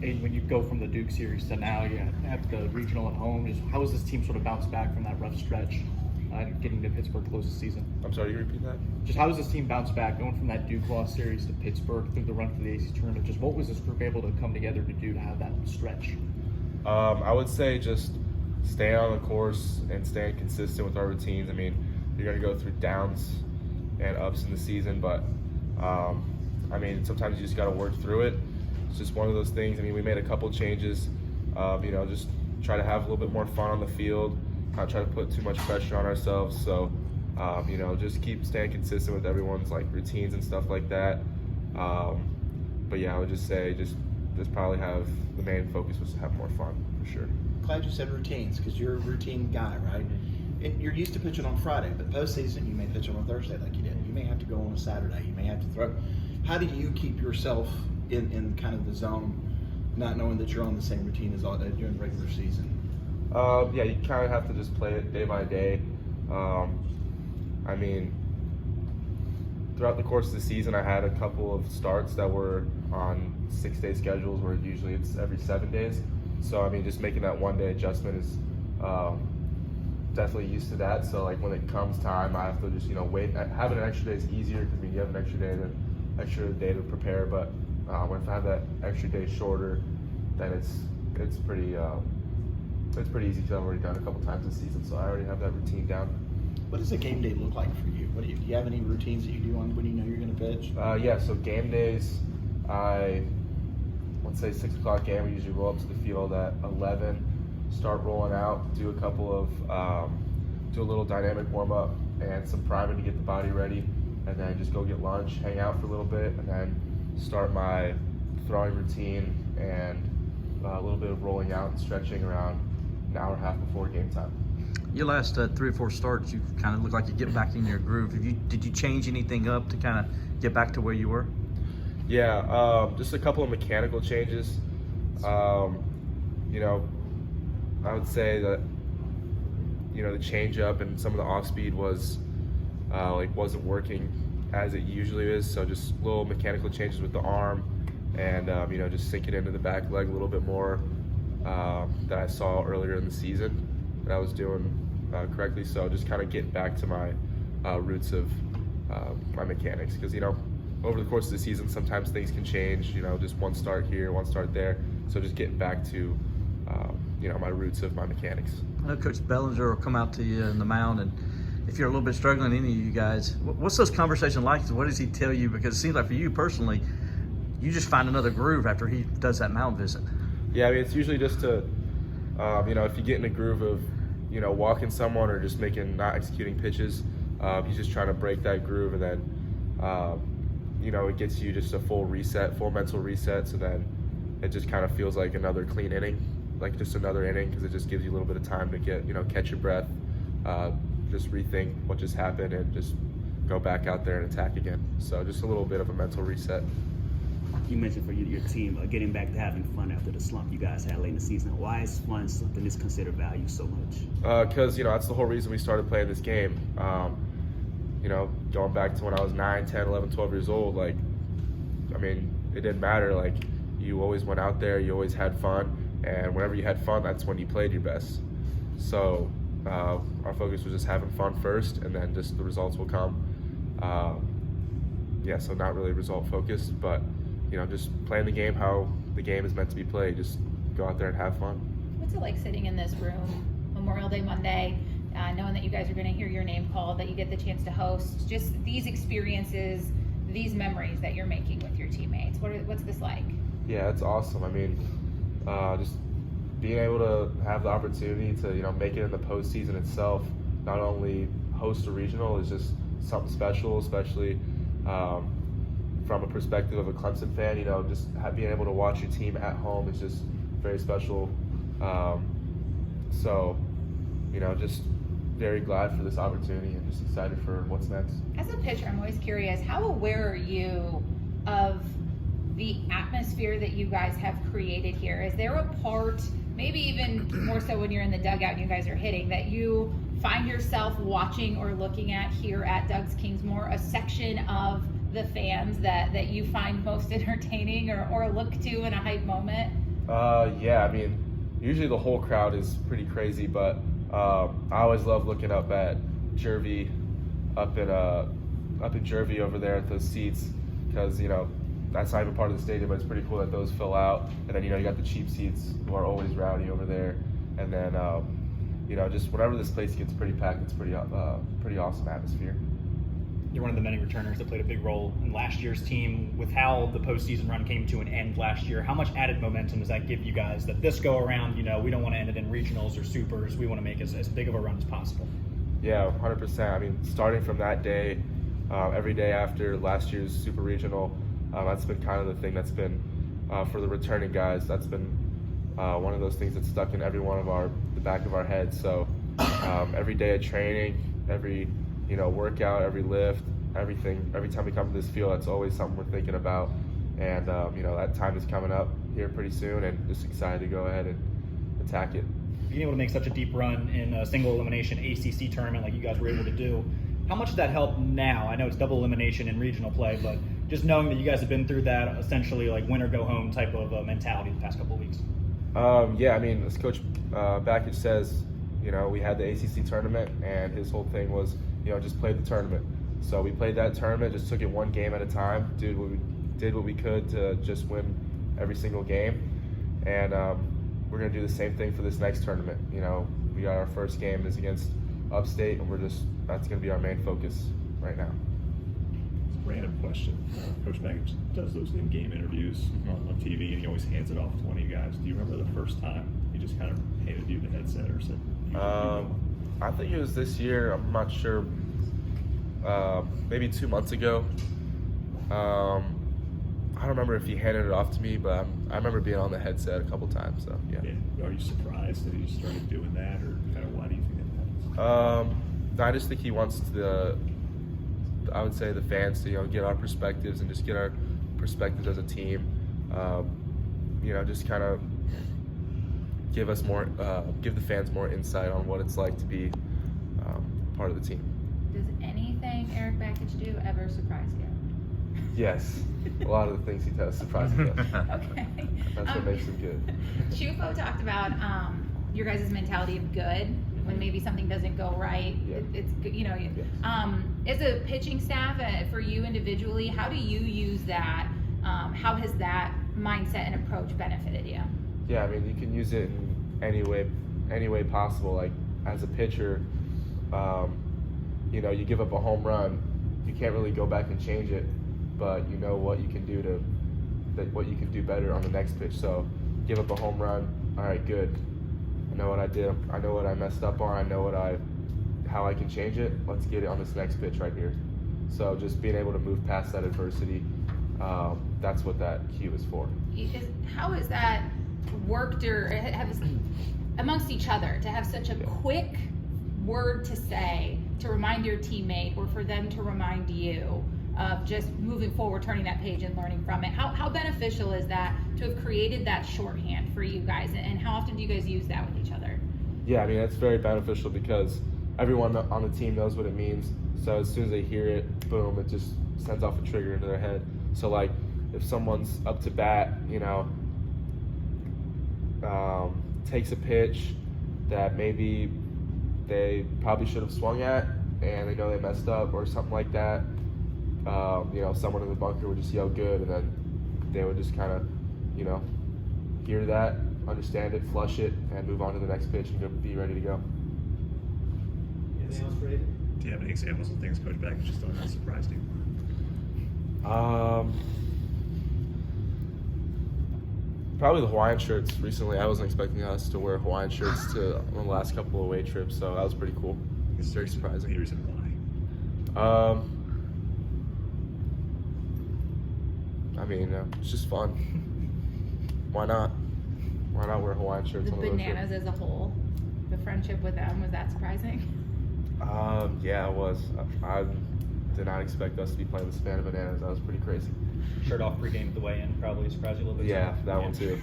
And when you go from the Duke series to now, you have the regional at home. Just how has this team sort of bounced back from that rough stretch, getting to Pittsburgh close the season? I'm sorry, you repeat that? Just how has this team bounced back, going from that Duke loss series to Pittsburgh through the run to the AC tournament? Just what was this group able to come together to do to have that stretch? I would say just staying on the course and staying consistent with our routines. I mean, you're going to go through downs and ups in the season, but I mean, sometimes you just got to work through it. It's just one of those things. I mean, we made a couple changes, just try to have a little bit more fun on the field, not try to put too much pressure on ourselves. So, just keep staying consistent with everyone's like routines and stuff like that. But yeah, I would just say just probably have the main focus was to have more fun for sure. Glad you said routines because you're a routine guy, right? And you're used to pitching on Friday, but postseason you may pitch on a Thursday like you did. You may have to go on a Saturday. You may have to throw. How do you keep yourself in kind of the zone, not knowing that you're on the same routine as all day during regular season? Yeah, you kind of have to just play it day by day. I mean, throughout the course of the season, I had a couple of starts that were on 6-day schedules where usually it's every 7 days. So, I mean, just making that one-day adjustment is definitely used to that. So, like, when it comes time, I have to just, wait. Having an extra day is easier because, I mean, you have an extra day to prepare. But when I have that extra day shorter, then it's pretty easy because I've already done it a couple times this season. So I already have that routine down. What does a game day look like for you? Do you have any routines that you do on when you know you're going to pitch? Yeah, so game days, let's say 6 o'clock game, we usually roll up to the field at 11, start rolling out, do a little dynamic warm up and some priming to get the body ready, and then just go get lunch, hang out for a little bit, and then start my throwing routine and a little bit of rolling out and stretching around an hour and a half before game time. Your last 3 or 4 starts, you kind of look like you get back in your groove. Did you change anything up to kind of get back to where you were? Yeah, just a couple of mechanical changes. I would say that the change up and some of the off speed was wasn't working as it usually is. So just little mechanical changes with the arm and just sink it into the back leg a little bit more that I saw earlier in the season that I was doing correctly. So just kind of getting back to my roots of my mechanics because over the course of the season sometimes things can change. Just one start here, one start there. So just getting back to my roots of my mechanics. I know Coach Bellinger will come out to you in the mound, and if you're a little bit struggling, any of you guys, what's those conversations like? What does he tell you? Because it seems like for you personally, you just find another groove after he does that mound visit. Yeah, I mean, it's usually just to, if you get in a groove of, walking someone or just not executing pitches, he's just trying to break that groove, and then, it gets you just a full mental reset, so then it just kind of feels like another clean inning, like just another inning, because it just gives you a little bit of time to get, catch your breath, just rethink what just happened, and just go back out there and attack again. So just a little bit of a mental reset. You mentioned for your team getting back to having fun after the slump you guys had late in the season. Why is fun something that's considered value so much? Because that's the whole reason we started playing this game. Going back to when I was 9, 10, 11, 12 years old, it didn't matter. You always went out there, you always had fun, and whenever you had fun, that's when you played your best. So our focus was just having fun first, and then just the results will come. So not really result focused, but just playing the game how the game is meant to be played. Just go out there and have fun. What's it like sitting in this room Memorial Day Monday, knowing that you guys are going to hear your name called, that you get the chance to host, just these experiences, these memories that you're making with your teammates? What's this like? Yeah, it's awesome. I mean, just being able to have the opportunity to make it in the postseason itself, not only host a regional, is just something special, especially from a perspective of a Clemson fan. Just being able to watch your team at home is just very special. Just very glad for this opportunity and just excited for what's next. As a pitcher, I'm always curious, how aware are you of the atmosphere that you guys have created here? Is there a part, maybe even more so when you're in the dugout and you guys are hitting, that you find yourself watching or looking at here at Doug's Kingsmore, a section of the fans that you find most entertaining or look to in a hype moment? Yeah, I mean, usually the whole crowd is pretty crazy, but I always love looking up at Jervy, up in Jervy over there at those seats, because that's not even part of the stadium, but it's pretty cool that those fill out. And then you got the cheap seats who are always rowdy over there, and then just whenever this place gets pretty packed, it's pretty awesome atmosphere. You're one of the many returners that played a big role in last year's team. With how the postseason run came to an end last year, how much added momentum does that give you guys that this go around, we don't want to end it in regionals or supers, we want to make as big of a run as possible? Yeah, 100%. I mean, starting from that day, every day after last year's super regional, that's been kind of the thing that's been, for the returning guys, that's been one of those things that's stuck in every one of the back of our heads. So every day of training, every workout, every lift, everything, every time we come to this field, that's always something we're thinking about. And, that time is coming up here pretty soon, and just excited to go ahead and attack it. Being able to make such a deep run in a single elimination ACC tournament like you guys were able to do, how much does that help now? I know it's double elimination in regional play, but just knowing that you guys have been through that essentially like win or go home type of mentality the past couple of weeks. Yeah, I mean, as Coach Backage says, we had the ACC tournament, and his whole thing was, just play the tournament. So we played that tournament, just took it one game at a time, did what we could to just win every single game, and we're gonna do the same thing for this next tournament. We got our first game is against Upstate, and that's gonna be our main focus right now. Random question. Coach Baggage does those in-game interviews on TV, and he always hands it off to one of you guys. Do you remember the first time he just kind of handed you the headset or said? I think it was this year. I'm not sure. Maybe 2 months ago. I don't remember if he handed it off to me, but I remember being on the headset a couple times. So yeah. Are you surprised that he started doing that, or kind of why do you think that happens? I just think he wants I would say the fans to get our perspectives and just get our perspectives as a team. Just kind of give the fans more insight on what it's like to be part of the team. Does anything Eric Backage do ever surprise you? Yes, a lot of the things he does surprise me. Okay. That's what makes him good. Chufo talked about your guys' mentality of good when maybe something doesn't go right. Yeah. It's good, Yes. As a pitching staff, for you individually, how do you use that? How has that mindset and approach benefited you? Yeah, I mean, you can use it in any way possible. Like as a pitcher, you give up a home run, you can't really go back and change it, but you know what you can do what you can do better on the next pitch. So give up a home run, all right, good. I know what I did. I know what I messed up on. I know how I can change it. Let's get it on this next pitch right here. So just being able to move past that adversity, that's what that cue is for. How has that worked amongst each other to have such a quick word to say to remind your teammate or for them to remind you of just moving forward, turning that page and learning from it? How beneficial is that to have created that shorthand for you guys, and how often do you guys use that with each other? Yeah, I mean, it's very beneficial because everyone on the team knows what it means. So as soon as they hear it, boom, it just sends off a trigger into their head. So like if someone's up to bat, takes a pitch that maybe they probably should have swung at and they know they messed up or something like that, someone in the bunker would just yell good, and then they would just kind of, hear that, understand it, flush it, and move on to the next pitch and be ready to go. Anything else, Brady? Do you have any examples of things Coach Baggage just done that surprised you? Probably the Hawaiian shirts recently. I wasn't expecting us to wear Hawaiian shirts on the last couple of away trips, so that was pretty cool. It's very surprising. Any reason why? I mean, it's just fun. Why not? Why not wear Hawaiian shirts The on the road trip? Bananas as a whole, the friendship with them, was that surprising? Yeah, it was. I did not expect us to be playing the Savannah Bananas. That was pretty crazy. Shirt off pregame at the weigh-in probably surprised you a little bit. Yeah, too. that one too.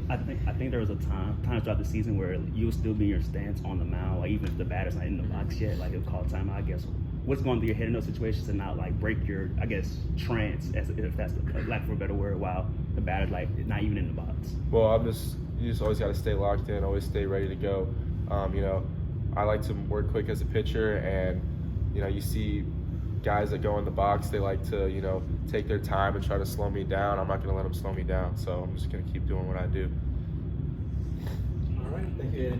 I think there was times throughout the season where you would still be in your stance on the mound, like even if the batter's not in the box yet, like they'll call timeout. I guess what's going through your head in those situations and not like break your, I guess, trance, as if that's the lack for a better word, while the batter's like not even in the box? Well, you just always got to stay locked in, always stay ready to go. You know, I like to work quick as a pitcher, and you know, you see guys that go in the box, they like to, you know, take their time and try to slow me down. I'm not going to let them slow me down, so I'm just going to keep doing what I do. All right, thank you, Eddie.